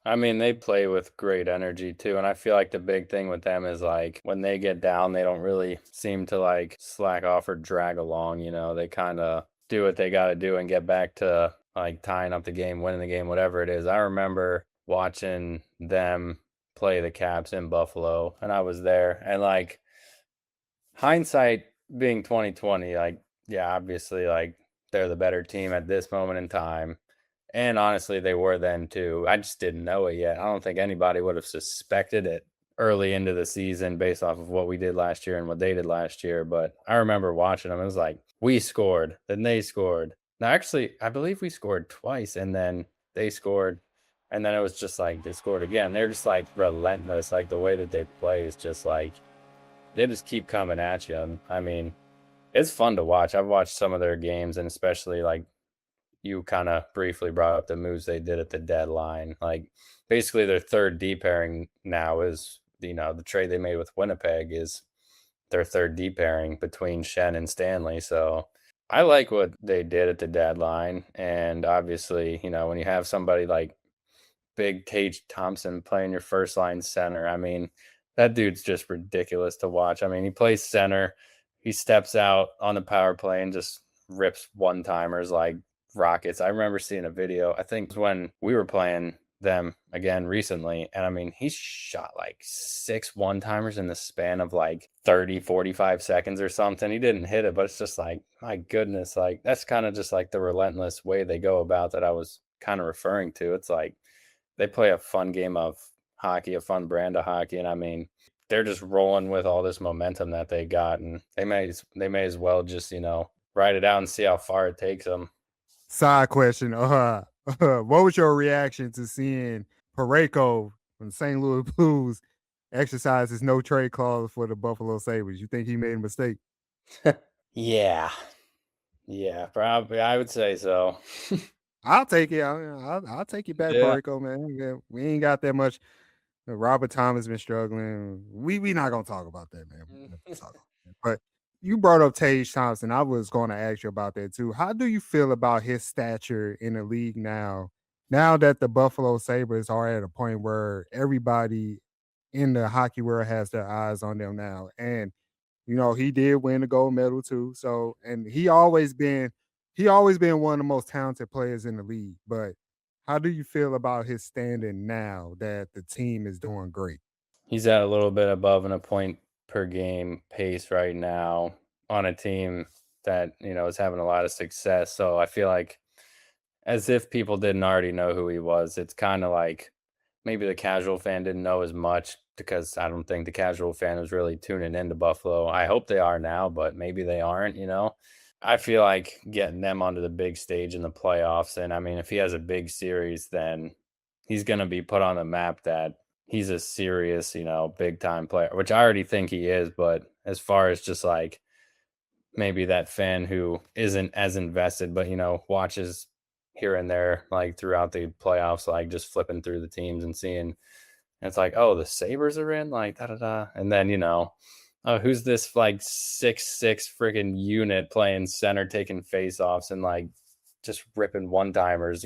I mean, they play with great energy too, and I feel like the big thing with them is like when they get down, they don't really seem to like slack off or drag along, They kind of do what they got to do and get back to like tying up the game, winning the game, whatever it is. I remember watching them play the Caps in Buffalo, and I was there, and like hindsight being 2020, like yeah, obviously like they're the better team at this moment in time. And honestly, they were then too. I just didn't know it yet. I don't think anybody would have suspected it early into the season based off of what we did last year and what they did last year. But I remember watching them. It was like, we scored, then they scored. Now, actually, I believe we scored twice and then they scored. And then it was just like they scored again. They're just like relentless. Like the way that they play is just like they just keep coming at you. And, I mean, it's fun to watch. I've watched some of their games and especially like you kind of briefly brought up the moves they did at the deadline. Like basically their third D pairing now is, the trade they made with Winnipeg is their third D pairing between Shen and Stanley. So I like what they did at the deadline. And obviously, when you have somebody like big Tage Thompson playing your first line center. I mean, that dude's just ridiculous to watch. I mean, he plays center, he steps out on the power play and just rips one timers like rockets. I remember seeing a video, I think it was when we were playing them again recently. And I mean, he shot like 6 1-timers in the span of like 30, 45 seconds or something. He didn't hit it, but it's just like, my goodness, like that's kind of just like the relentless way they go about that I was kind of referring to. It's like, they play a fun game of hockey, a fun brand of hockey, and I mean, they're just rolling with all this momentum that they got, and they may as well just ride it out and see how far it takes them. Side question: what was your reaction to seeing Pareko from St. Louis Blues exercise his no trade clause for the Buffalo Sabres? You think he made a mistake? Yeah, yeah, probably I would say so. I'll take it. I'll take it back, Yeah, Pareko, man. Yeah, we ain't got that much. Robert Thomas been struggling. We not gonna talk about that, man. We not gonna talk about that. But you brought up Tage Thompson. I was going to ask you about that too. How do you feel about his stature in the league now? Now that the Buffalo Sabres are at a point where everybody in the hockey world has their eyes on them now, and he did win the gold medal too. So, and he always been one of the most talented players in the league. But how do you feel about his standing now that the team is doing great? he's at a little bit above an a point per game pace right now on a team that is having a lot of success. So I feel like as if people didn't already know who he was. It's kind of like maybe the casual fan didn't know as much because I don't think the casual fan was really tuning into Buffalo. I hope they are now, but maybe they aren't. I feel like getting them onto the big stage in the playoffs. And I mean, if he has a big series, then he's going to be put on the map that he's a serious, big time player, which I already think he is. But as far as just like maybe that fan who isn't as invested, but watches here and there, like throughout the playoffs, like just flipping through the teams and seeing, and it's like, oh, the Sabres are in, like da da da, and then oh, who's this like 6'6" freaking unit playing center, taking face offs and like just ripping one timers.